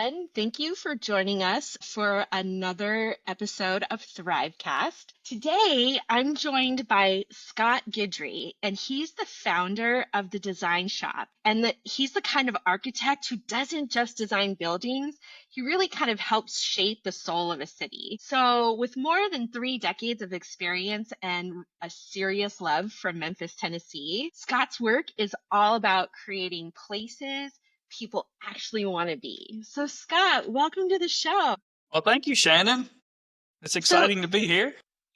Shannon. Thank you for joining us for another episode of ThriveCast. Today, I'm joined by Scott Guidry, and he's the founder of the Design Shop. And he's the kind of architect who doesn't just design buildings, he really kind of helps shape the soul of a city. So, with more than 3 decades of experience and a serious love for Memphis, Tennessee, Scott's work is all about creating places people actually want to be. So, Scott, welcome to the show. Well, thank you, Shannon. It's So, exciting to be here.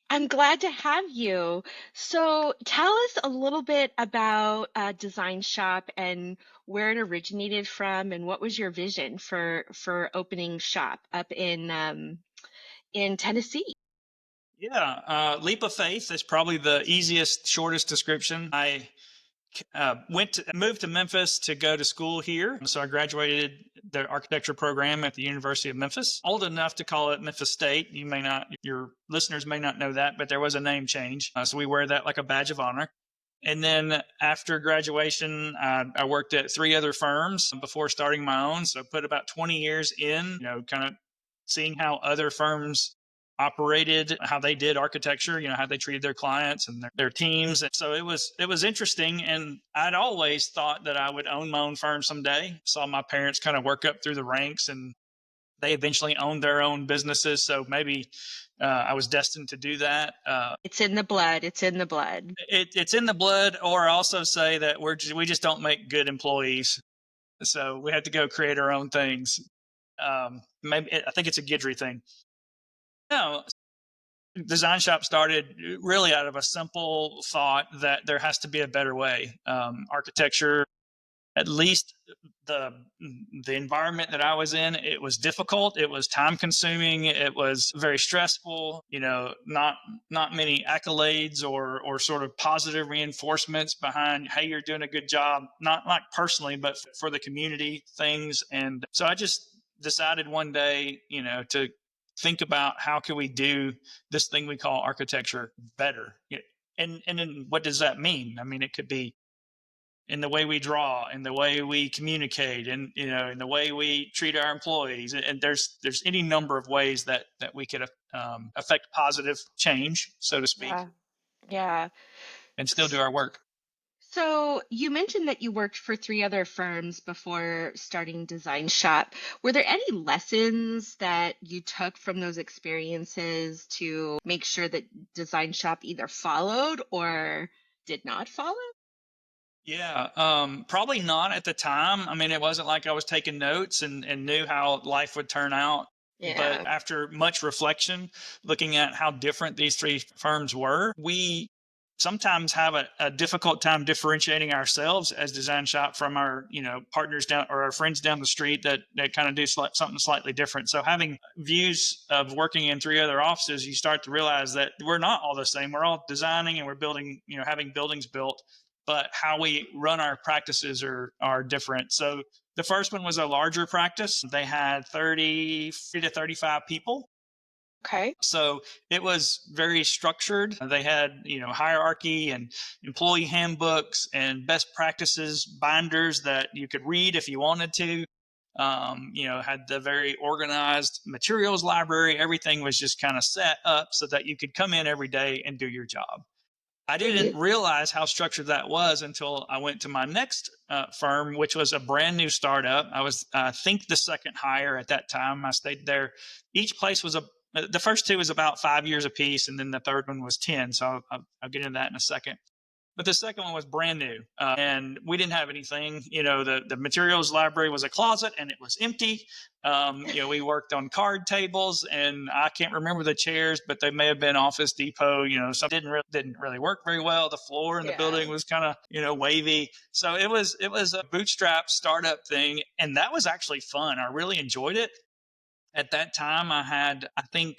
I'm glad to have you. So, tell us a little bit about Design Shop and where it originated from, and what was your vision for opening shop up in Tennessee? Yeah, leap of faith is probably the easiest, shortest description. I moved to Memphis to go to school here. So I graduated the architecture program at the University of Memphis. Old enough to call it Memphis State. Your listeners may not know that, but there was a name change. So we wear that like a badge of honor. And then after graduation, I worked at 3 other firms before starting my own. So I put about 20 years in, kind of seeing how other firms operated, how they did architecture, how they treated their clients and their teams. And so it was interesting. And I'd always thought that I would own my own firm someday. Saw my parents kind of work up through the ranks, and they eventually owned their own businesses. So maybe I was destined to do that. It's in the blood. It's in the blood. It's in the blood, or also say that we just don't make good employees. So we have to go create our own things. I think it's a Guidry thing. No, Design Shop started really out of a simple thought that there has to be a better way. Architecture, at least the environment that I was in, it was difficult. It was time consuming. It was very stressful. Not many accolades or sort of positive reinforcements behind, hey, you're doing a good job. Not like personally, but for the community things. And so I just decided one day, to think about how can we do this thing we call architecture better. And then what does that mean? I mean, it could be in the way we draw, in the way we communicate, and in the way we treat our employees. And there's any number of ways that we could affect positive change, so to speak, Yeah. and still do our work. So you mentioned that you worked for 3 other firms before starting Design Shop. Were there any lessons that you took from those experiences to make sure that Design Shop either followed or did not follow? Yeah, probably not at the time. I mean, it wasn't like I was taking notes and knew how life would turn out. Yeah. But after much reflection, looking at how different these 3 firms were, we sometimes have a difficult time differentiating ourselves as Design Shop from our partners down or our friends down the street that kind of do something slightly different. So having views of working in 3 other offices, you start to realize that we're not all the same. We're all designing and we're building, having buildings built, but how we run our practices are different. So the first one was a larger practice. They had 30 to 35 people. Okay. So it was very structured. They had, hierarchy and employee handbooks and best practices binders that you could read if you wanted to. Had the very organized materials library. Everything was just kind of set up so that you could come in every day and do your job. I didn't realize how structured that was until I went to my next firm, which was a brand new startup. I was, I think, the second hire at that time. I stayed there. Each place was the first 2 was about 5 years apiece, and then the third one was 10. So I'll get into that in a second. But the second one was brand new, and we didn't have anything. The materials library was a closet, and it was empty. We worked on card tables, and I can't remember the chairs, but they may have been Office Depot. Some didn't really work very well. The floor in the building was kind of wavy. So it was a bootstrap startup thing, and that was actually fun. I really enjoyed it. At that time, I had, I think,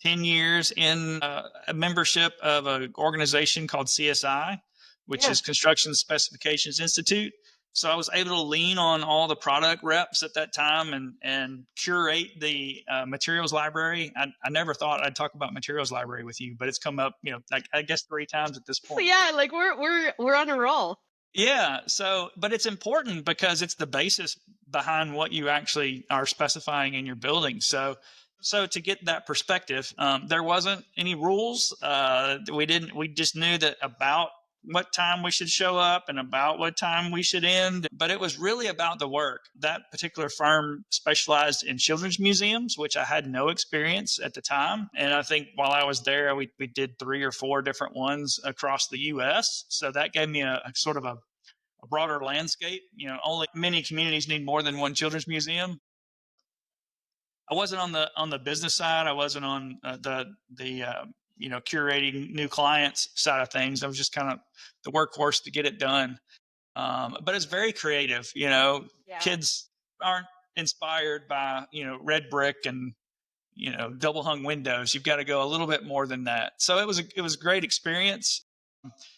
10 years in a membership of an organization called CSI, which is Construction Specifications Institute. So I was able to lean on all the product reps at that time and curate the materials library. I never thought I'd talk about materials library with you, but it's come up, like I guess 3 times at this point. So yeah, like we're on a roll. Yeah. So, but it's important because it's the basis behind what you actually are specifying in your building. So to get that perspective, there wasn't any rules. We just knew that about what time we should show up and about what time we should end. But it was really about the work. That particular firm specialized in children's museums, which I had no experience at the time. And I think while I was there, we did 3 or 4 different ones across the US. So that gave me a sort of a broader landscape. Only many communities need more than one children's museum. I wasn't on the business side. I wasn't on the curating new clients side of things. I was just kind of the workhorse to get it done. But it's very creative. Yeah. Kids aren't inspired by red brick and double hung windows. You've got to go a little bit more than that. So it was a great experience.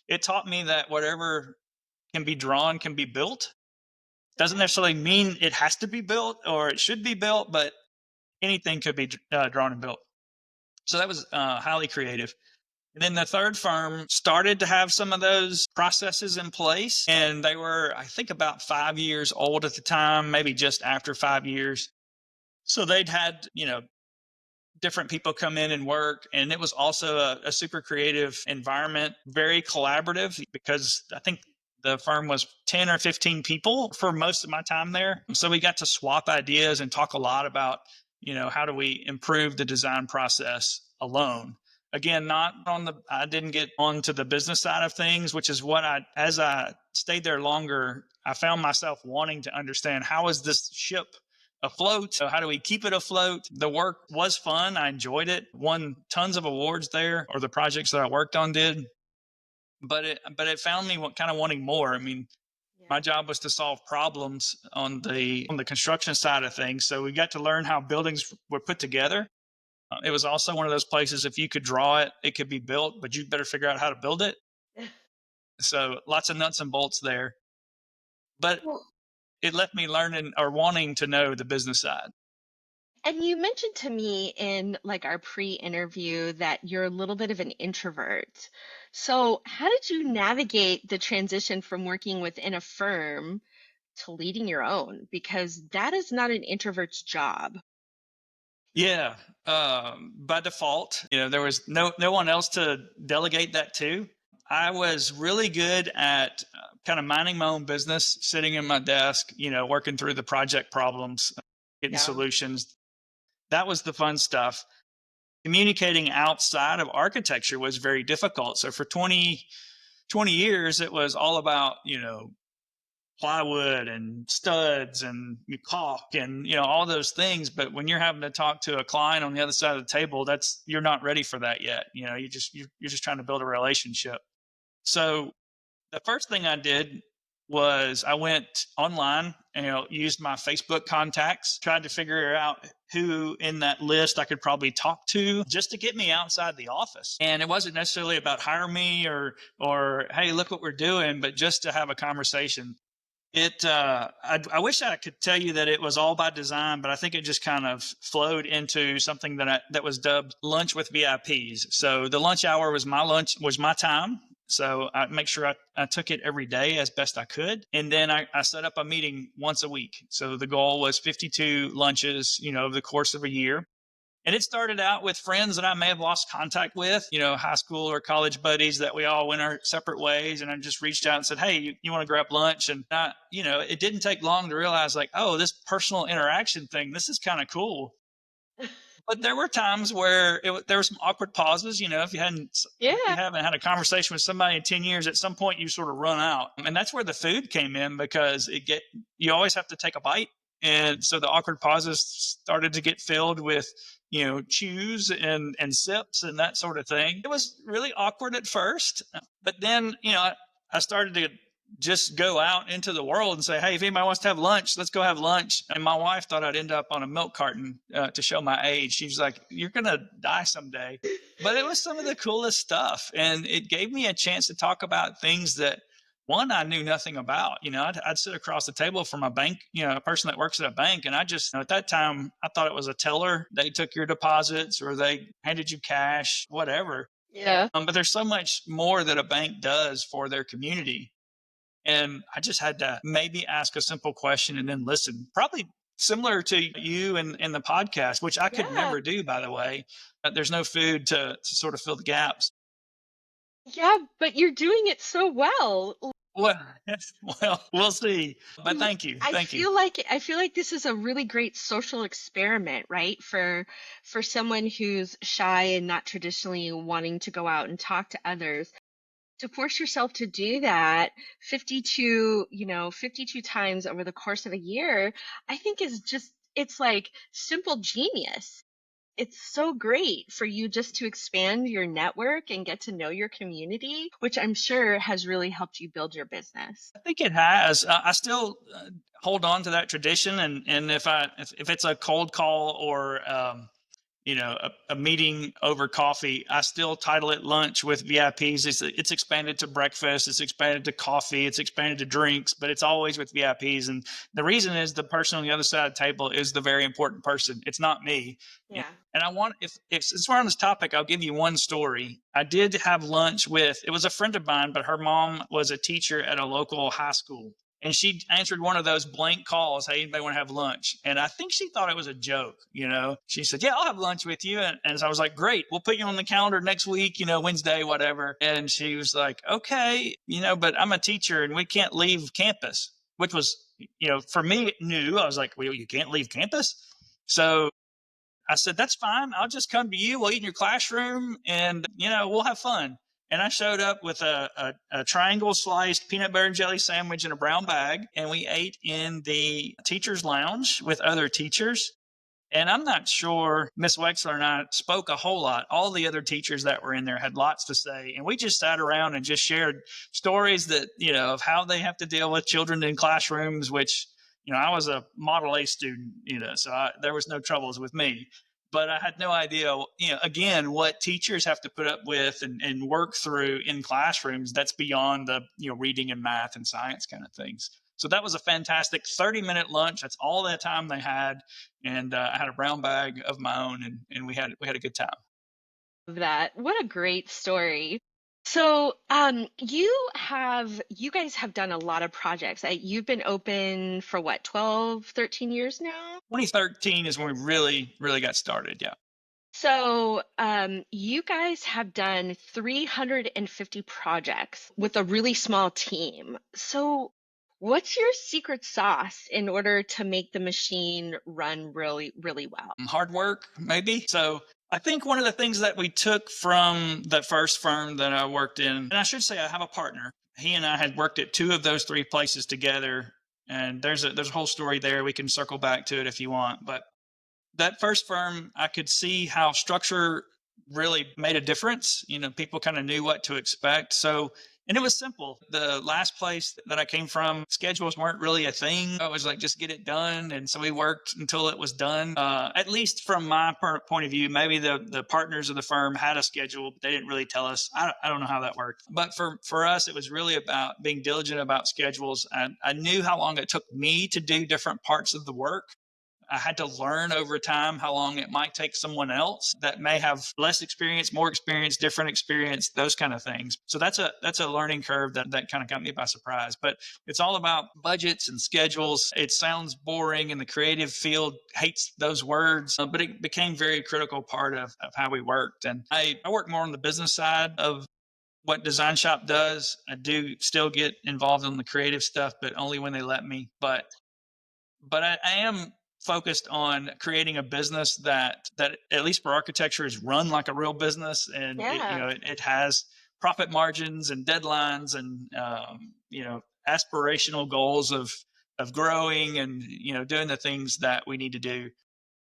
It taught me that whatever can be drawn can be built. Doesn't necessarily mean it has to be built or it should be built, but anything could be drawn and built. So that was highly creative. And then the third firm started to have some of those processes in place. And they were, I think, about 5 years old at the time, maybe just after 5 years. So they'd had, different people come in and work. And it was also a super creative environment, very collaborative, because I think the firm was 10 or 15 people for most of my time there. So we got to swap ideas and talk a lot about, how do we improve the design process alone? Again, I didn't get onto the business side of things, which is as I stayed there longer, I found myself wanting to understand, how is this ship afloat? So how do we keep it afloat? The work was fun. I enjoyed it. Won tons of awards there, or the projects that I worked on did. But it found me kind of wanting more. I mean, my job was to solve problems on the construction side of things. So we got to learn how buildings were put together. It was also one of those places, if you could draw it, it could be built, but you better figure out how to build it. So lots of nuts and bolts there. But Well, it left me learning or wanting to know the business side. and you mentioned to me in like our pre-interview that you're a little bit of an introvert. So, how did you navigate the transition from working within a firm to leading your own? Because that is not an introvert's job. Yeah, by default, there was no one else to delegate that to. I was really good at kind of minding my own business, sitting in my desk, working through the project problems, getting Yeah. solutions. That was the fun stuff. Communicating outside of architecture was very difficult. So for 20 years, it was all about, plywood and studs and caulk and all those things. But when you're having to talk to a client on the other side of the table, you're not ready for that yet. You're just trying to build a relationship. So the first thing I did was I went online and used my Facebook contacts, tried to figure out who in that list I could probably talk to just to get me outside the office. And it wasn't necessarily about hire me or hey, look what we're doing, but just to have a conversation. I wish I could tell you that it was all by design, but I think it just kind of flowed into something that was dubbed lunch with VIPs. So the lunch hour was my time. So I make sure I took it every day as best I could. And then I set up a meeting once a week. So the goal was 52 lunches, over the course of a year. And it started out with friends that I may have lost contact with, high school or college buddies that we all went our separate ways. And I just reached out and said, hey, you want to grab lunch? And it didn't take long to realize like, oh, this personal interaction thing, this is kind of cool. But there were times where there were some awkward pauses. If you Yeah. haven't had a conversation with somebody in 10 years, at some point you sort of run out. And that's where the food came in, because you always have to take a bite. And so the awkward pauses started to get filled with, chews and sips and that sort of thing. It was really awkward at first, but then, I started to just go out into the world and say, hey, if anybody wants to have lunch, let's go have lunch. And my wife thought I'd end up on a milk carton to show my age. She was like, you're going to die someday. But it was some of the coolest stuff. And it gave me a chance to talk about things that, one, I knew nothing about. I'd sit across the table from a bank, a person that works at a bank. And I just, at that time, I thought it was a teller. They took your deposits or they handed you cash, whatever. Yeah. But there's so much more that a bank does for their community. And I just had to maybe ask a simple question and then listen. Probably similar to you and the podcast, which I could Yeah. never do, by the way. There's no food to sort of fill the gaps. Yeah, but you're doing it so well. Well, well, we'll see. But Mm, thank you, I thank you. feel like this is a really great social experiment, right? For someone who's shy and not traditionally wanting to go out and talk to others. To force yourself to do that 52 times over the course of a year, I think is just it's like simple genius. It's so great for you just to expand your network and get to know your community, which I'm sure has really helped you build your business. I think it has. I still hold on to that tradition, and if it's a cold call or a meeting over coffee, I still title it lunch with VIPs. It's expanded to breakfast, it's expanded to coffee, it's expanded to drinks, but it's always with VIPs. And the reason is the person on the other side of the table is the very important person. It's not me. Yeah. And I want, if since we're on this topic, I'll give you one story. I did have lunch with, it was a friend of mine, but her mom was a teacher at a local high school. And she answered one of those blank calls, "Hey, anybody want to have lunch?" And I think she thought it was a joke. She said, "Yeah, I'll have lunch with you." And so I was like, "Great, we'll put you on the calendar next week, Wednesday, whatever." And she was like, "Okay, but I'm a teacher and we can't leave campus," which was, for me, new. I was like, "Well, you can't leave campus?" So I said, "That's fine. I'll just come to you. We'll eat in your classroom and, we'll have fun." And I showed up with a triangle sliced peanut butter and jelly sandwich in a brown bag. And we ate in the teacher's lounge with other teachers. And I'm not sure Miss Wexler and I spoke a whole lot. All the other teachers that were in there had lots to say. And we just sat around and just shared stories that, of how they have to deal with children in classrooms, which, I was a Model A student, so there was no troubles with me. But I had no idea, again, what teachers have to put up with and work through in classrooms that's beyond the, reading and math and science kind of things. So that was a fantastic 30-minute lunch. That's all that time they had. And I had a brown bag of my own, and we had a good time. That. What a great story. So, you guys have done a lot of projects. You've been open for what, 12, 13 years now? 2013 is when we really, really got started. Yeah. So, you guys have done 350 projects with a really small team. So, what's your secret sauce in order to make the machine run really, really well? Hard work, maybe. So I think one of the things that we took from the first firm that I worked in, and I should say I have a partner. He and I had worked at two of those three places together. And there's a whole story there. We can circle back to it if you want. But that first firm, I could see how structure really made a difference. People kind of knew what to expect. So, and it was simple. The last place that I came from, schedules weren't really a thing. I was like, just get it done. And so we worked until it was done. At least from my point of view, maybe the partners of the firm had a schedule, but they didn't really tell us. I don't know how that worked. But for us, it was really about being diligent about schedules. And I knew how long it took me to do different parts of the work. I had to learn over time how long it might take someone else that may have less experience, more experience, different experience, those kind of things. So that's a learning curve that kind of got me by surprise. But it's all about budgets and schedules. It sounds boring, and the creative field hates those words, but it became very critical part of how we worked. And I work more on the business side of what Design Shop does. I do still get involved in the creative stuff, but only when they let me. But I am focused on creating a business that at least for architecture is run like a real business, and Yeah. it has profit margins and deadlines and aspirational goals of growing and doing the things that we need to do.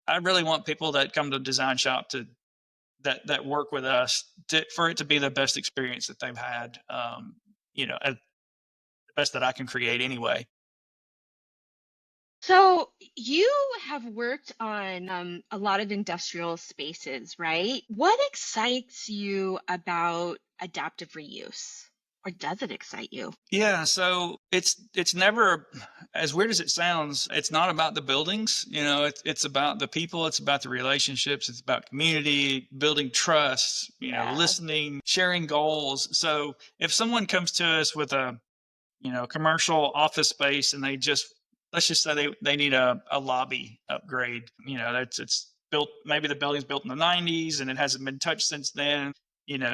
I really want people that come to Design Shop to that work with us for it to be the best experience that they've had. The best that I can create anyway. So you have worked on a lot of industrial spaces, right? What excites you about adaptive reuse? Or does it excite you? Yeah, so it's never, as weird as it sounds, it's not about the buildings. It's about the people, it's about the relationships, it's about community, building trust, Yeah. listening, sharing goals. So if someone comes to us with commercial office space, and let's just say they need a lobby upgrade. It's built, maybe the building's built in the 90s and it hasn't been touched since then.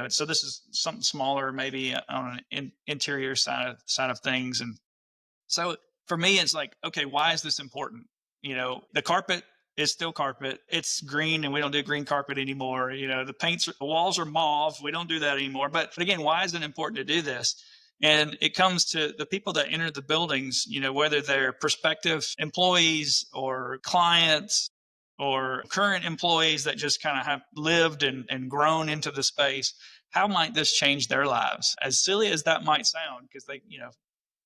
So this is something smaller, maybe on an interior side of things. And so for me, it's like, okay, why is this important? The carpet is still carpet. It's green, and we don't do green carpet anymore. The walls are mauve. We don't do that anymore. But again, why is it important to do this? And it comes to the people that enter the buildings, whether they're prospective employees or clients or current employees that just kind of have lived and grown into the space. How might this change their lives? As silly as that might sound, because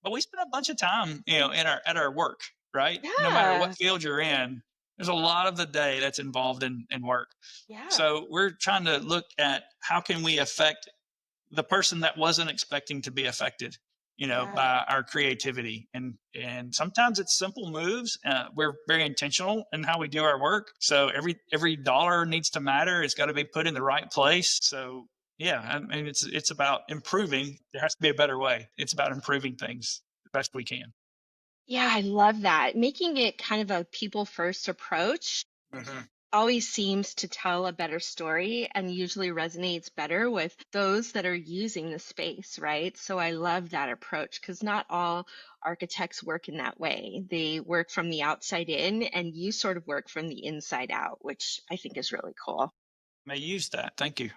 but we spend a bunch of time, at our work, right? No matter what Yeah. field you're in, there's a lot of the day that's involved in work. Yeah. So we're trying to look at how can we affect the person that wasn't expecting to be affected, Yeah. by our creativity. And sometimes it's simple moves. We're very intentional in how we do our work. So every dollar needs to matter. It's got to be put in the right place. So yeah, I mean, it's about improving. There has to be a better way. It's about improving things the best we can. Yeah, I love that. Making it kind of a people first approach Mhm. always seems to tell a better story and usually resonates better with those that are using the space, right? So I love that approach because not all architects work in that way. They work from the outside in, and you sort of work from the inside out, which I think is really cool. May use that. Thank you.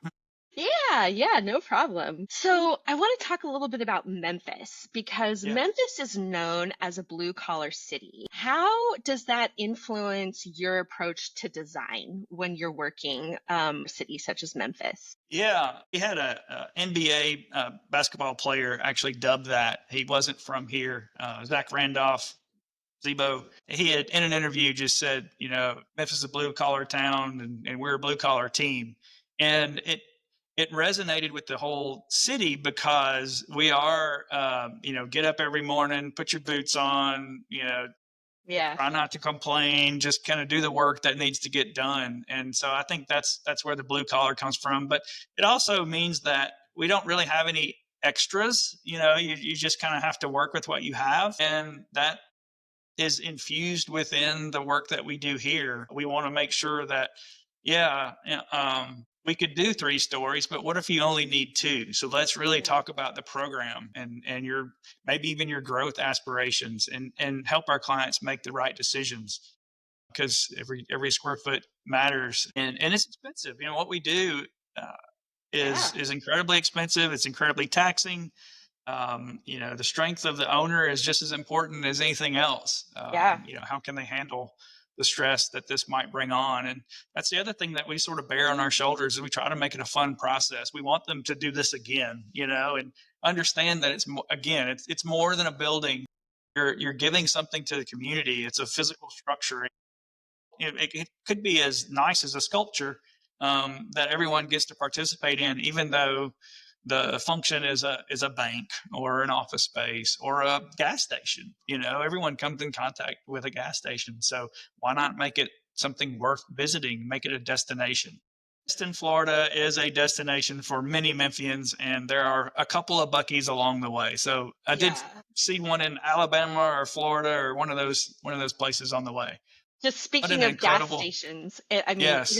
Yeah, yeah, no problem. So, I want to talk a little bit about Memphis because Yeah. Memphis is known as a blue collar city. How does that influence your approach to design when you're working cities such as Memphis? Yeah, we had a NBA basketball player actually dubbed that. He wasn't from here. Zach Randolph, Zebo. He had in an interview just said, Memphis is a blue collar town, and we're a blue collar team, and it resonated with the whole city because we are, get up every morning, put your boots on, Yeah, try not to complain, just kind of do the work that needs to get done. And so I think that's where the blue collar comes from. But it also means that we don't really have any extras. You just kind of have to work with what you have, and that is infused within the work that we do here. We want to make sure that, yeah, we could do 3 stories, but what if you only need 2? So let's really yeah, talk about the program and your, maybe even your growth aspirations, and help our clients make the right decisions, because every square foot matters, and it's expensive. What we do uh, yeah, is incredibly expensive. It's incredibly taxing. The strength of the owner is just as important as anything else. yeah, How can they handle the stress that this might bring on? And that's the other thing that we sort of bear on our shoulders, is we try to make it a fun process. We want them to do this again, and understand that again, it's more than a building. You're giving something to the community. It's a physical structure. It could be as nice as a sculpture that everyone gets to participate in, even though the function is a bank or an office space or a gas station. Everyone comes in contact with a gas station, so why not make it something worth visiting? Make it a destination. Destin, Florida is a destination for many Memphians, and there are a couple of Buckies along the way. So I did yeah. see one in Alabama or Florida or one of those places on the way. Just What an speaking of gas incredible. stations, I mean, Yes,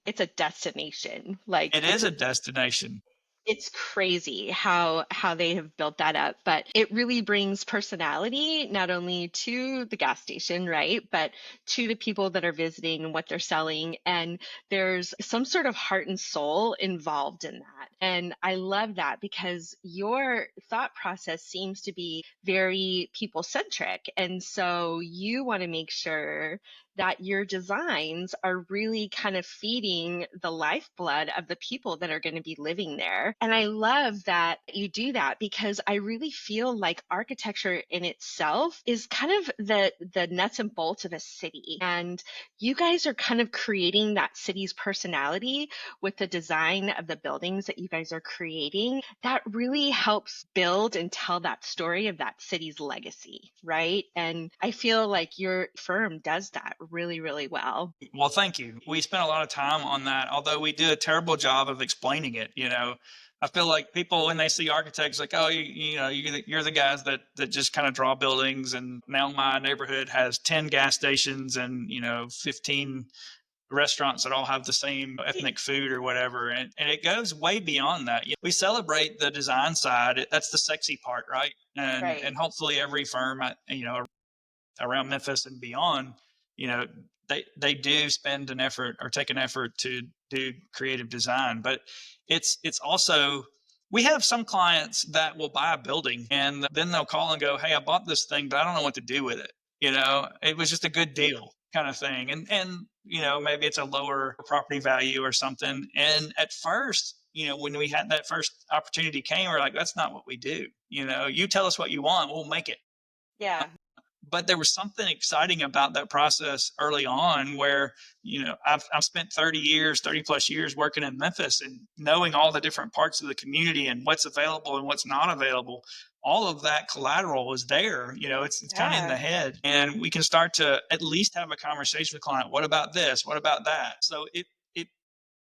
it's a destination. Like it is a destination. it's crazy how they have built that up, but it really brings personality not only to the gas station, right, but to the people that are visiting and what they're selling, and there's some sort of heart and soul involved in that. And I love that because your thought process seems to be very people centric, and so you want to make sure that your designs are really kind of feeding the lifeblood of the people that are going to be living there. And I love that you do that because I really feel like architecture in itself is kind of the nuts and bolts of a city. And you guys are kind of creating that city's personality with the design of the buildings that you guys are creating. That really helps build and tell that story of that city's legacy, right? And I feel like your firm does that really, really well. Well, thank you. We spent a lot of time on that, although we do a terrible job of explaining it. I feel like people when they see architects, like, oh, you're the guys that just kind of draw buildings, and now my neighborhood has 10 gas stations and 15 restaurants that all have the same ethnic food or whatever, and it goes way beyond that. We celebrate the design side; that's the sexy part, right? And Right. hopefully every firm, around Memphis and beyond, you know, they do spend an effort or take an effort to do creative design. But it's also we have some clients that will buy a building and then they'll call and go, "Hey, I bought this thing, but I don't know what to do with it. It was just a good deal." Kind of thing. And maybe it's a lower property value or something. And at first, when we had that first opportunity came, we're like, that's not what we do. You tell us what you want, we'll make it. Yeah. But there was something exciting about that process early on where I've spent 30 plus years working in Memphis and knowing all the different parts of the community and what's available and what's not available. All of that collateral was there. It's kind of in the Yeah. head, and we can start to at least have a conversation with the client. What about this? What about that? So it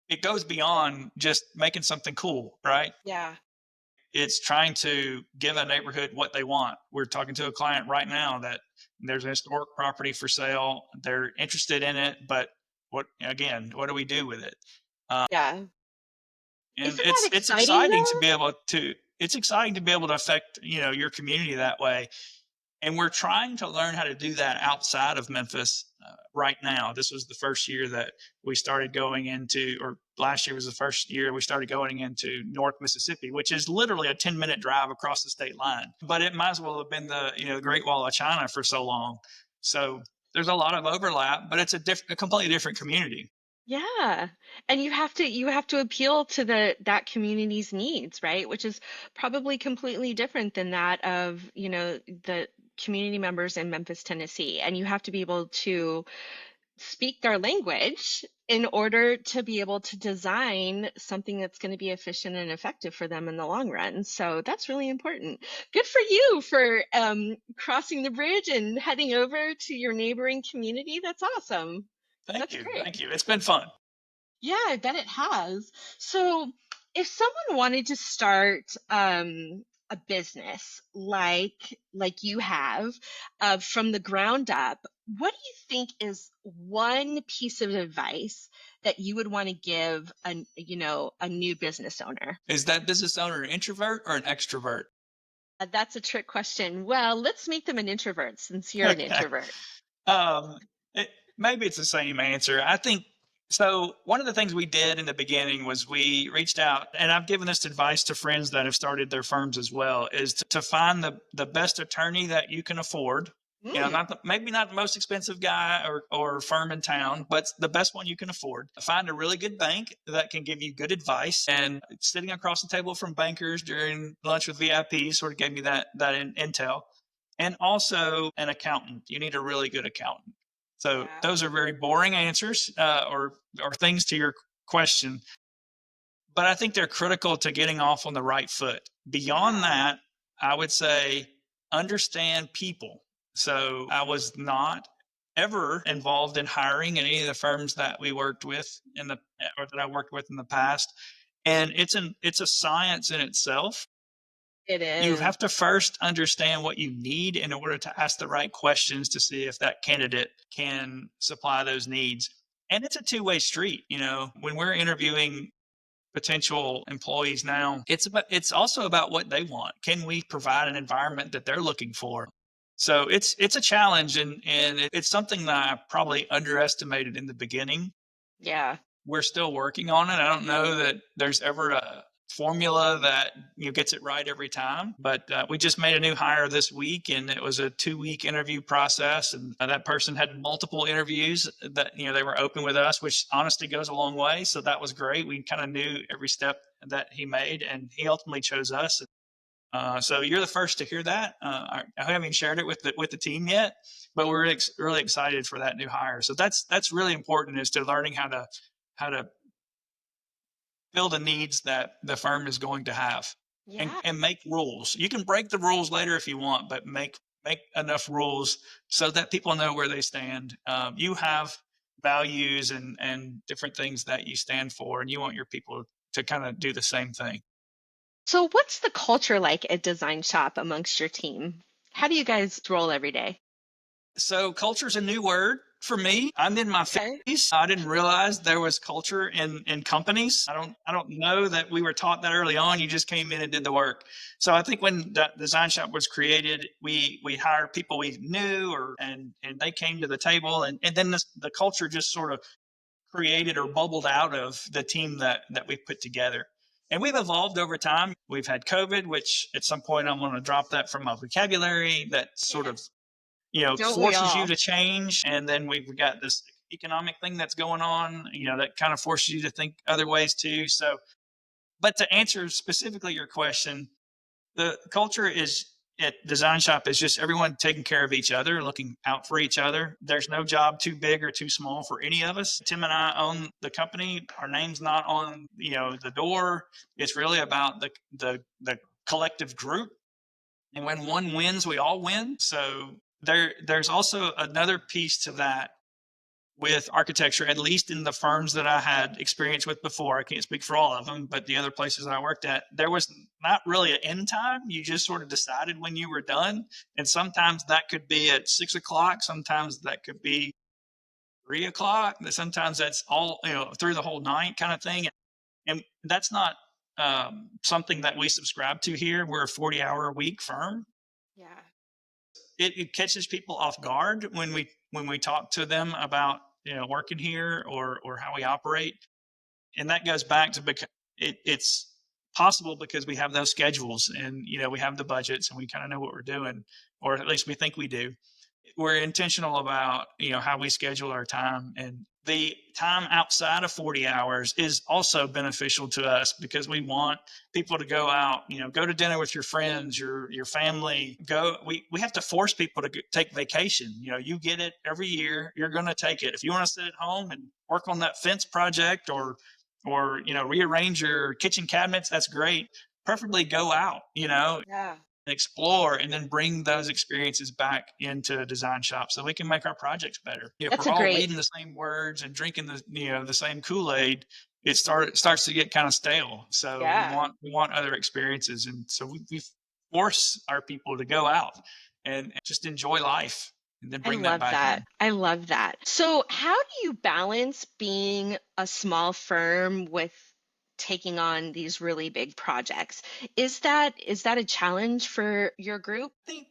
it goes beyond just making something cool, right? Yeah. It's trying to give a neighborhood what they want. We're talking to a client right now that there's a historic property for sale. They're interested in it, but what do we do with it? Yeah. And Isn't that it's exciting exciting to though? be able to it's exciting to be able to affect your community that way. And we're trying to learn how to do that outside of Memphis right now. This was the first year that we started going into, or last year was the first year we started going into North Mississippi, which is literally a 10-minute drive across the state line. But it might as well have been the Great Wall of China for so long. So there's a lot of overlap, but it's a completely different community. Yeah. And you have to appeal to that community's needs, right? Which is probably completely different than that of, the community members in Memphis, Tennessee. And you have to be able to speak their language in order to be able to design something that's going to be efficient and effective for them in the long run. So that's really important. Good for you for crossing the bridge and heading over to your neighboring community. That's awesome. Thank That's you. great. Thank you. It's been fun. Yeah, I bet it has. So, if someone wanted to start a business like you have from the ground up, what do you think is one piece of advice that you would want to give a new business owner? Is that business owner an introvert or an extrovert? That's a trick question. Well, let's make them an introvert since you're an introvert. Um, it, maybe it's the same answer. I think so. One of the things we did in the beginning was we reached out, and I've given this advice to friends that have started their firms as well, is to find the best attorney that you can afford. Mm, Maybe not the most expensive guy or firm in town, but the best one you can afford. Find a really good bank that can give you good advice. And sitting across the table from bankers during lunch with VIP sort of gave me that intel, and also an accountant. You need a really good accountant. So yeah. those are very boring answers or things to your question, but I think they're critical to getting off on the right foot. Beyond Yeah. that, I would say understand people. So I was not ever involved in hiring in any of the firms that we worked with or that I worked with in the past. And it's a science in itself. It You is. have to first understand what you need in order to ask the right questions to see if that candidate can supply those needs. And it's a two-way street. When we're interviewing potential employees now, it's also about what they want. Can we provide an environment that they're looking for? So it's a challenge, and it's something that I probably underestimated in the beginning. Yeah. We're still working on it. I don't know that there's ever a formula that gets it right every time, but we just made a new hire this week, and it was a 2-week interview process, and that person had multiple interviews that they were open with us, which honesty goes a long way. So that was great. We kind of knew every step that he made, and he ultimately chose us. So you're the first to hear that. I haven't shared it with the team yet, but we're really excited for that new hire. So that's really important, is to learning how to fill the needs that the firm is going to have, and Yeah. make rules. You can break the rules later if you want, but make enough rules so that people know where they stand. You have values and different things that you stand for, and you want your people to kind of do the same thing. So, what's the culture like at Design Shop amongst your team? How do you guys roll every day? So culture's a new word for me. I'm in my Okay. 50s. I didn't realize there was culture in companies. I don't know that we were taught that early on. You just came in and did the work. So I think when the design shop was created, we hired people we knew and they came to the table and then the culture just sort of created or bubbled out of the team that we put together. And we've evolved over time. We've had COVID, which at some point I'm going to drop that from my vocabulary. That sort Yeah. of Don't we forces you all? to change. And then we've got this economic thing that's going on, that kind of forces you to think other ways too. So, but to answer specifically your question, the culture is at Design Shop is just everyone taking care of each other, looking out for each other. There's no job too big or too small for any of us. Tim and I own the company. Our name's not on, the door. It's really about the collective group, and when one wins, we all win. So there's also another piece to that with architecture, at least in the firms that I had experience with before. I can't speak for all of them, but the other places I worked at, there was not really an end time. You just sort of decided when you were done. And sometimes that could be at 6 o'clock. Sometimes that could be 3 o'clock. Sometimes that's all, through the whole night kind of thing. And that's not something that we subscribe to here. We're a 40-hour a week firm. Yeah. It catches people off guard when we talk to them about working here or how we operate, and that goes back to because it's possible because we have those schedules and we have the budgets and we kind of know what we're doing, or at least we think we do. We're intentional about how we schedule our time, and the time outside of 40 hours is also beneficial to us because we want people to go out, go to dinner with your friends, your family. We have to force people to take vacation. You get it every year, you're going to take it. If you want to sit at home and work on that fence project or rearrange your kitchen cabinets, that's great. Preferably go out, Yeah. explore, and then bring those experiences back into a design shop so we can make our projects better. If That's we're a all great, reading the same words and drinking the same Kool-Aid, starts to get kind of stale. So we yeah. want other experiences, and so we force our people to go out and just enjoy life, and then I bring that love back that. in. I love that. So, how do you balance being a small firm with taking on these really big projects? Is that a challenge for your group? I think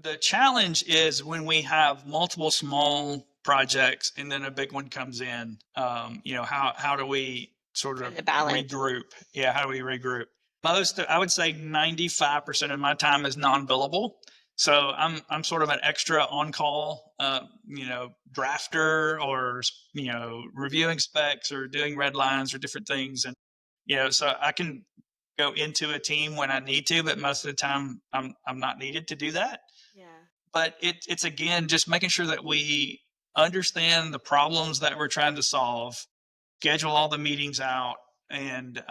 the challenge is when we have multiple small projects and then a big one comes in. How do we sort of Find the balance. regroup? Yeah, how do we regroup? I would say 95% of my time is non-billable. So I'm sort of an extra on-call, drafter or reviewing specs or doing red lines or different things, and so I can go into a team when I need to, but most of the time I'm not needed to do that. Yeah. But it's again just making sure that we understand the problems that we're trying to solve, schedule all the meetings out, and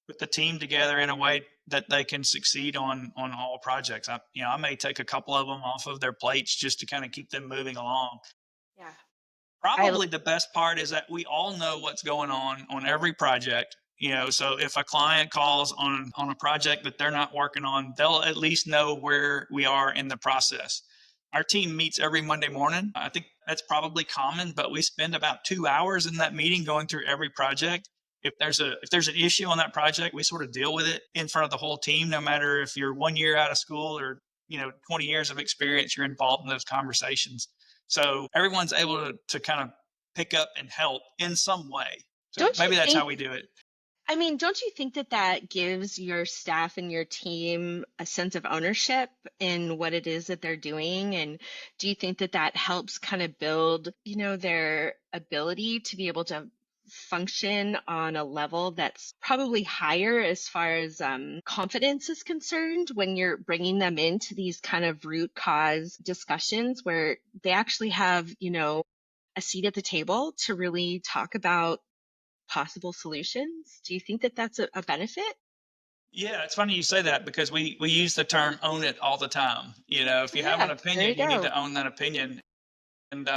put the team together in a way that they can succeed on all projects. I may take a couple of them off of their plates just to kind of keep them moving along. Yeah. I Probably the best part is that we all know what's going on every project. So if a client calls on a project that they're not working on, they'll at least know where we are in the process. Our team meets every Monday morning. I think that's probably common, but we spend about 2 hours in that meeting going through every project. If there's an issue on that project, we sort of deal with it in front of the whole team, no matter if you're 1 year out of school or 20 years of experience, you're involved in those conversations. So everyone's able to kind of pick up and help in some way. So don't you maybe that's think how we do it. I mean, don't you think that that gives your staff and your team a sense of ownership in what it is that they're doing? And do you think that that helps kind of build, their ability to be able to function on a level that's probably higher as far as confidence is concerned when you're bringing them into these kind of root cause discussions where they actually have, a seat at the table to really talk about possible solutions? Do you think that that's a benefit? Yeah, it's funny you say that because we use the term own it all the time. If you have an Yeah, there you opinion, you need go. to own that opinion. And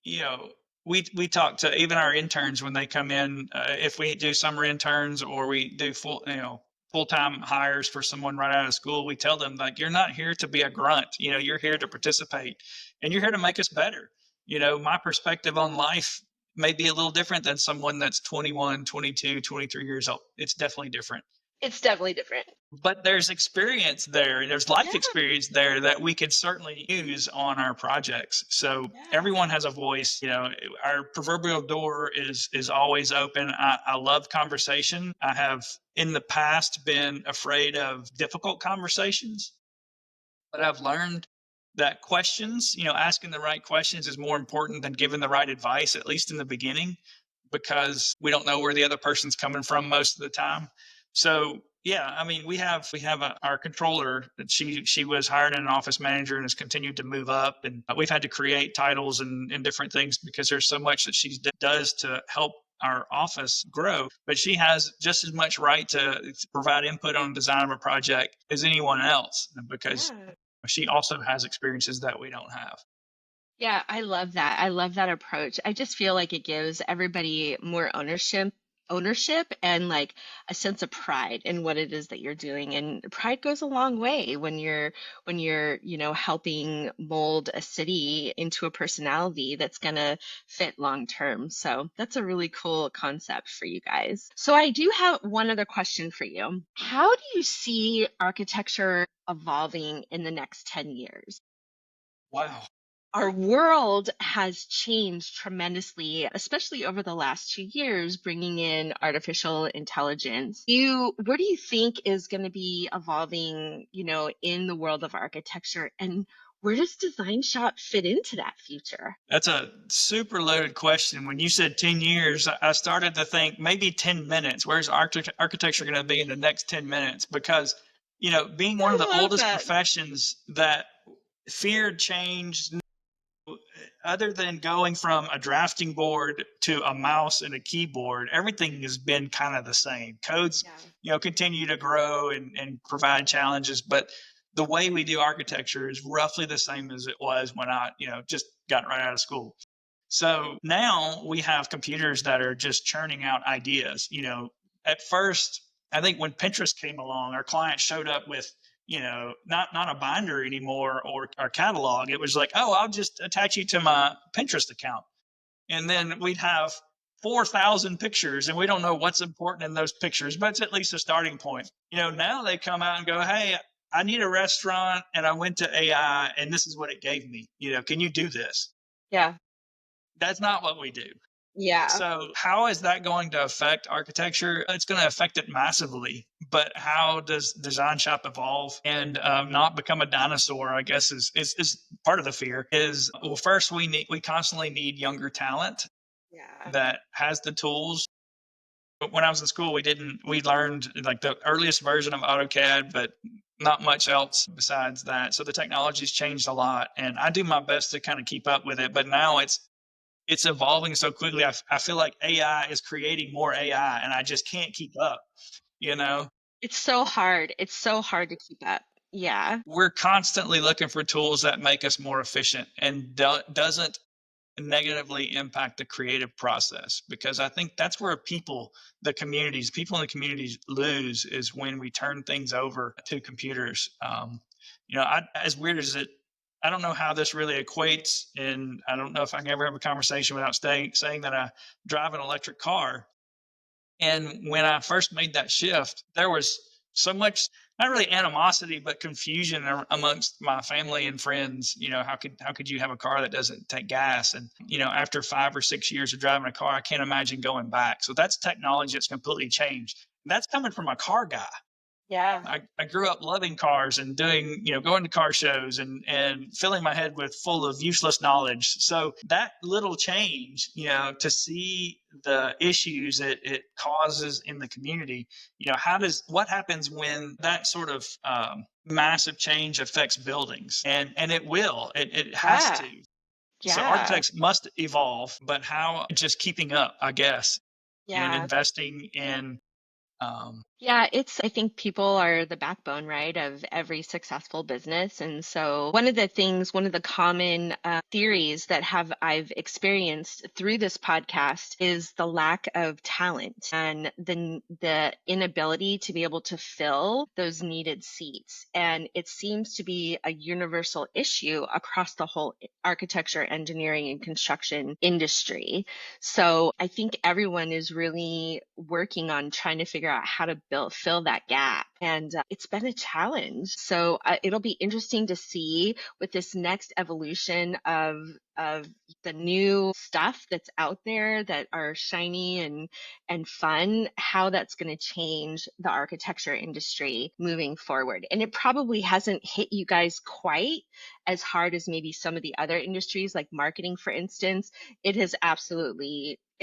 you know, we talk to even our interns when they come in. If we do summer interns or we do full-time hires for someone right out of school, we tell them, like, you're not here to be a grunt. You're here to participate, and you're here to make us better. My perspective on life may be a little different than someone that's 21, 22, 23 years old. It's definitely different. It's definitely different. But there's experience there, and there's life Yeah. experience there that we could certainly use on our projects. So Yeah. everyone has a voice. Our proverbial door is always open. I love conversation. I have in the past been afraid of difficult conversations, but I've learned that questions, asking the right questions is more important than giving the right advice, at least in the beginning, because we don't know where the other person's coming from most of the time. So yeah, I mean, we have our controller that she was hired in an office manager and has continued to move up, and we've had to create titles and different things because there's so much that she does to help our office grow, but she has just as much right to provide input on the design of a project as anyone else because Yeah. she also has experiences that we don't have. Yeah, I love that. I love that approach. I just feel like it gives everybody more ownership and like a sense of pride in what it is that you're doing. And pride goes a long way when you're helping mold a city into a personality that's going to fit long term. So, that's a really cool concept for you guys. So, I do have one other question for you. How do you see architecture evolving in the next 10 years? Wow. Our world has changed tremendously, especially over the last 2 years, bringing in artificial intelligence. Where do you think is going to be evolving, in the world of architecture, and where does design shop fit into that future? That's a super loaded question. When you said 10 years, I started to think maybe 10 minutes. Where's architecture going to be in the next 10 minutes? Because, being one of I the love oldest that. professions that feared change, other than going from a drafting board to a mouse and a keyboard, everything has been kind of the same. Codes, Yeah. continue to grow and provide challenges, but the way we do architecture is roughly the same as it was when I, just got right out of school. So now we have computers that are just churning out ideas. At first, I think when Pinterest came along, our client showed up with, not a binder anymore or our catalog. It was like, oh, I'll just attach you to my Pinterest account. And then we'd have 4,000 pictures and we don't know what's important in those pictures, but it's at least a starting point. Now they come out and go, hey, I need a restaurant and I went to AI and this is what it gave me. Can you do this? Yeah. That's not what we do. Yeah. So, how is that going to affect architecture? It's going to affect it massively. But how does design shop evolve and not become a dinosaur? I guess is part of the fear. Is well, first we constantly need younger talent Yeah. that has the tools. But when I was in school, we learned like the earliest version of AutoCAD, but not much else besides that. So the technology's changed a lot, and I do my best to kind of keep up with it. But now it's evolving so quickly. I feel like AI is creating more AI, and I just can't keep up. You know, It's so hard. It's so hard to keep up. Yeah. we're constantly looking for tools that make us more efficient and doesn't negatively impact the creative process because I think that's where people in the communities lose is when we turn things over to computers. As weird as it, I don't know how this really equates, and I don't know if I can ever have a conversation without saying that I drive an electric car. And when I first made that shift, there was so much, not really animosity, but confusion amongst my family and friends. How could you have a car that doesn't take gas? And after 5 or 6 years of driving a car, I can't imagine going back. So that's technology that's completely changed. That's coming from a car guy. Yeah. I grew up loving cars and doing, going to car shows and filling my head with full of useless knowledge. So that little change, to see the issues it causes in the community, what happens when that sort of massive change affects buildings? And it has Yeah. to. So Yeah. architects must evolve, but how just keeping up, I guess, and Yeah. investing in Yeah, I think people are the backbone, right, of every successful business. And so one of the common theories that I've experienced through this podcast is the lack of talent and the inability to be able to fill those needed seats. And it seems to be a universal issue across the whole architecture, engineering, and construction industry. So I think everyone is really working on trying to figure out how to fill that gap. And it's been a challenge. So it'll be interesting to see with this next evolution of the new stuff that's out there that are shiny and fun, how that's going to change the architecture industry moving forward. And it probably hasn't hit you guys quite as hard as maybe some of the other industries, like marketing, for instance. It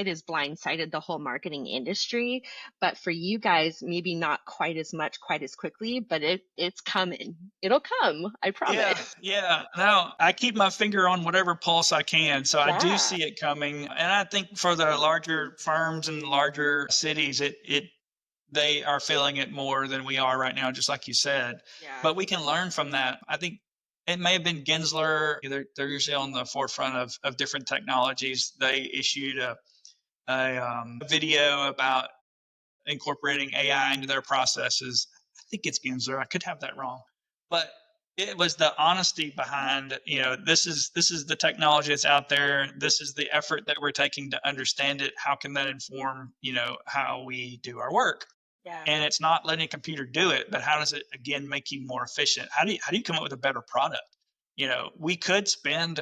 has blindsided the whole marketing industry. But for you guys, maybe not quite as much, quite as quickly, but it's coming. It'll come, I Yeah, promise. yeah. No, I keep my finger on whatever pulse I can. So I do Yeah, see it coming. And I think for the larger firms and larger cities, they are feeling it more than we are right now, just like you said. yeah, But we can learn from that. I think it may have been Gensler. They're usually on the forefront of different technologies. They issued a video about incorporating AI into their processes. I think it's Gensler. I could have that wrong, but it was the honesty behind, this is the technology that's out there. This is the effort that we're taking to understand it. How can that inform, how we do our work? yeah, And it's not letting a computer do it, but how does it again make you more efficient? How do you come up with a better product? We could spend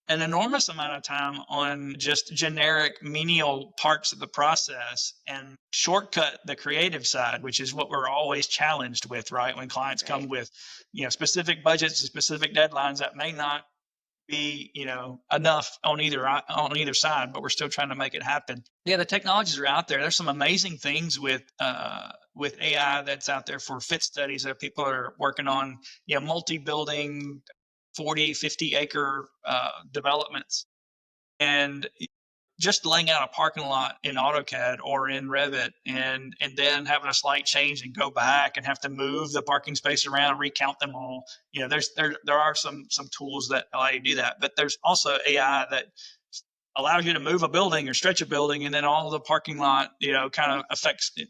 an enormous amount of time on just generic menial parts of the process and shortcut the creative side, which is what we're always challenged with, right? When clients come right. with specific budgets and specific deadlines that may not be enough on either side, but we're still trying to make it happen. Yeah, the technologies are out there. There's some amazing things with AI that's out there for fit studies that people are working on, multi-building 40, 50 acre developments, and just laying out a parking lot in AutoCAD or in Revit, and then having a slight change and go back and have to move the parking space around, recount them all. There are some tools that allow you to do that, but there's also AI that allows you to move a building or stretch a building, and then all the parking lot, kind of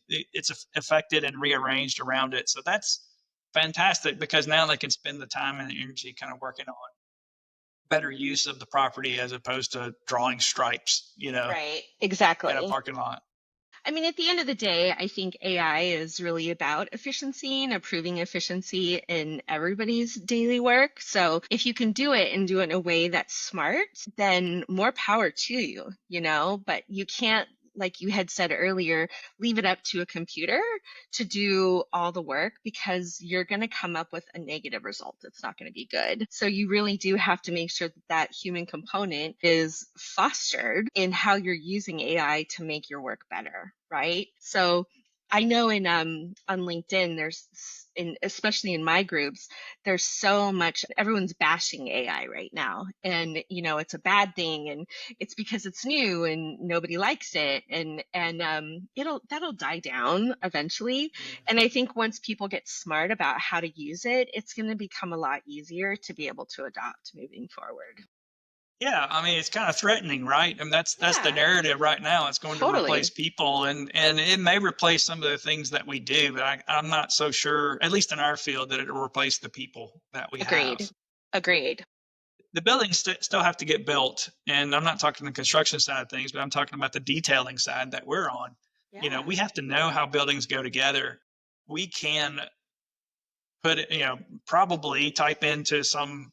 it's affected and rearranged around it. So that's fantastic because now they can spend the time and the energy kind of working on better use of the property as opposed to drawing stripes, Right, in a exactly. parking lot. I mean, at the end of the day, I think AI is really about efficiency and improving efficiency in everybody's daily work. So if you can do it and do it in a way that's smart, then more power to you, but you can't, like you had said earlier, leave it up to a computer to do all the work because you're going to come up with a negative result. It's not going to be good. So you really do have to make sure that that human component is fostered in how you're using AI to make your work better, right? So I know in on LinkedIn especially in my groups, there's so much, everyone's bashing AI right now, and it's a bad thing, and it's because it's new and nobody likes it, and that'll die down eventually. And I think once people get smart about how to use it, it's going to become a lot easier to be able to adopt moving forward. Yeah, I mean, it's kind of threatening, right? And that's the Yeah, narrative right now. It's going to replace totally. people, and it may replace some of the things that we do, but I'm not so sure, at least in our field, that it'll replace the people that we have. Agreed. Agreed. The buildings still have to get built, and I'm not talking the construction side of things, but I'm talking about the detailing side that we're on. Yeah. We have to know how buildings go together. We can put it, probably type into some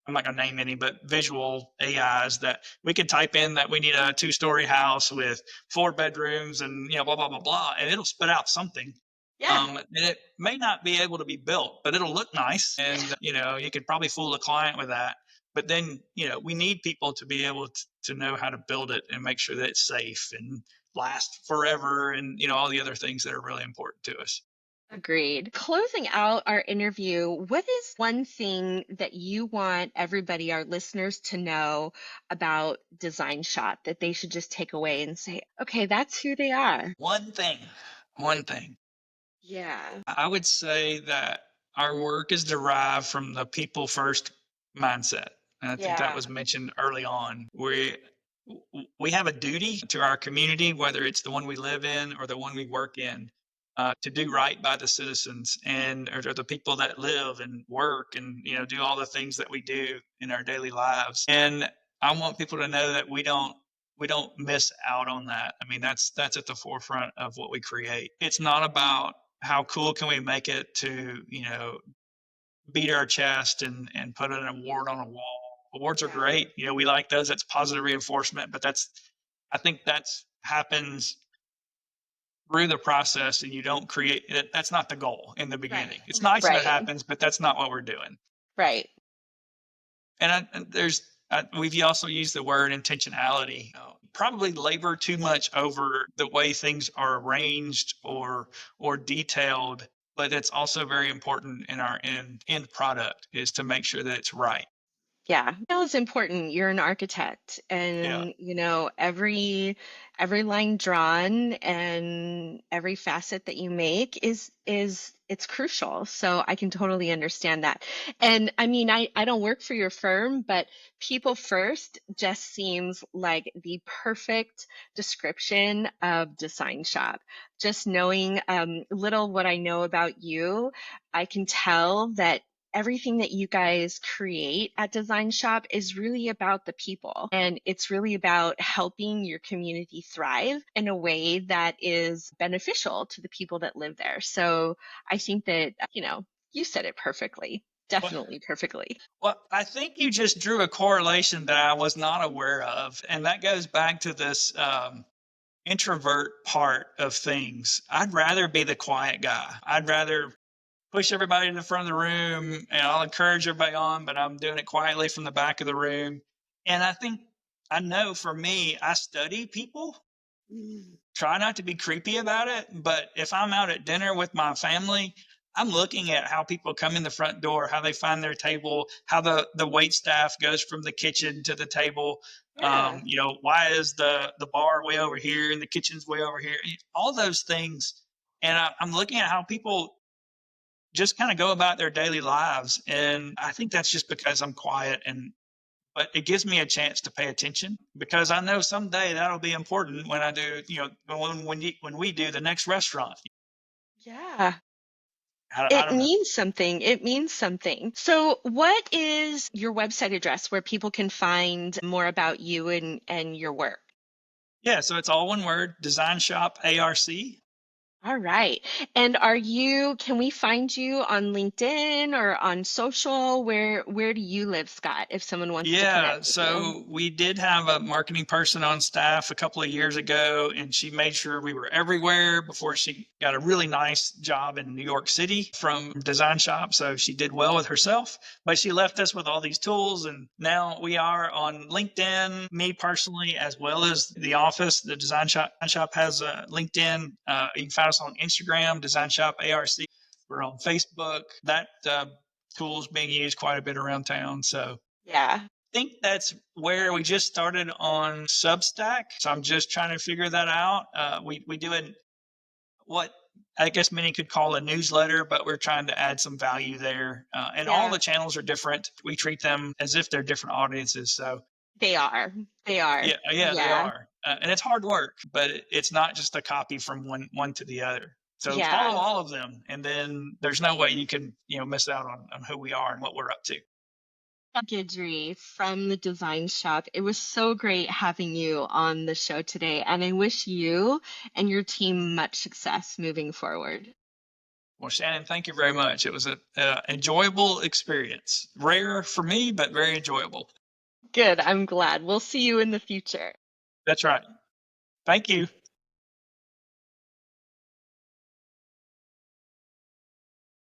I'm not going to name any, but visual AIs that we can type in that we need a 2-story house with 4 bedrooms and, blah, blah, blah, blah. And it'll spit out something. Yeah. And it may not be able to be built, but it'll look nice. And, you could probably fool the client with that. But then, we need people to be able to know how to build it and make sure that it's safe and last forever and, all the other things that are really important to us. Agreed. Closing out our interview, what is one thing that you want everybody, our listeners, to know about Design Shot that they should just take away and say, okay, that's who they are? One thing. One thing. Yeah. I would say that our work is derived from the people first mindset. And I think that Yeah. was mentioned early on. We have a duty to our community, whether it's the one we live in or the one we work in, to do right by the citizens and or the people that live and work and do all the things that we do in our daily lives. And I want people to know that we don't miss out on that. I mean, that's at the forefront of what we create. It's not about how cool can we make it to beat our chest and put an award on a wall. Awards are Yeah. great. We like those. That's positive reinforcement, but I think that's happens through the process and you don't create it. That's not the goal in the Right. beginning. It's nice when it Right. happens, but that's not what we're doing. Right. We've also used the word intentionality. Probably labor too much over the way things are arranged or detailed, but it's also very important in our end product is to make sure that it's right. Yeah, that was important. You're an architect, Yeah. and every line drawn and every facet that you make is it's crucial. So I can totally understand that. And I mean, I don't work for your firm, but people first just seems like the perfect description of design shop. Just knowing little what I know about you, I can tell that everything that you guys create at Design Shop is really about the people. And it's really about helping your community thrive in a way that is beneficial to the people that live there. So I think that, you said it perfectly, Well, definitely perfectly. well, I think you just drew a correlation that I was not aware of, and that goes back to this introvert part of things. I'd rather be the quiet guy. I'd rather push everybody to the front of the room and I'll encourage everybody on, but I'm doing it quietly from the back of the room. And I know for me, I study people, Mm. try not to be creepy about it. But if I'm out at dinner with my family, I'm looking at how people come in the front door, how they find their table, how the wait staff goes from the kitchen to the table. Yeah. Why is the bar way over here and the kitchen's way over here? All those things. And I'm looking at how people just kind of go about their daily lives. And I think that's just because I'm quiet but it gives me a chance to pay attention because I know someday that'll be important when I do, when we do the next restaurant. Yeah. I It don't know. means something. It means something. So, what is your website address where people can find more about you and your work? Yeah. So it's all one word, Design Shop ARC. All right. And can we find you on LinkedIn or on social? Where do you live, Scott, if someone wants to Yeah, connect with you? so we did have a marketing person on staff a couple of years ago, and she made sure we were everywhere before she got a really nice job in New York City from Design Shop. So she did well with herself, but she left us with all these tools, and now we are on LinkedIn, me personally, as well as the office. The Design Shop has a LinkedIn. You can find us on Instagram, Design Shop ARC. We're on Facebook. That tool is being used quite a bit around town. So Yeah. think that's where we just started on Substack. So I'm just trying to figure that out. We do what I guess many could call a newsletter, but we're trying to add some value there. And all Yeah. the channels are different. We treat them as if they're different audiences. So They are. They are. yeah, they Yeah. are. And it's hard work, but it's not just a copy from one to the other. So follow Yeah. all of them, and then there's no way you can miss out on who we are and what we're up to. Guidry from the Design Shop. It was so great having you on the show today, and I wish you and your team much success moving forward. Well, Shannon, thank you very much. It was an enjoyable experience. Rare for me, but very enjoyable. Good. I'm glad. We'll see you in the future. That's right. Thank you.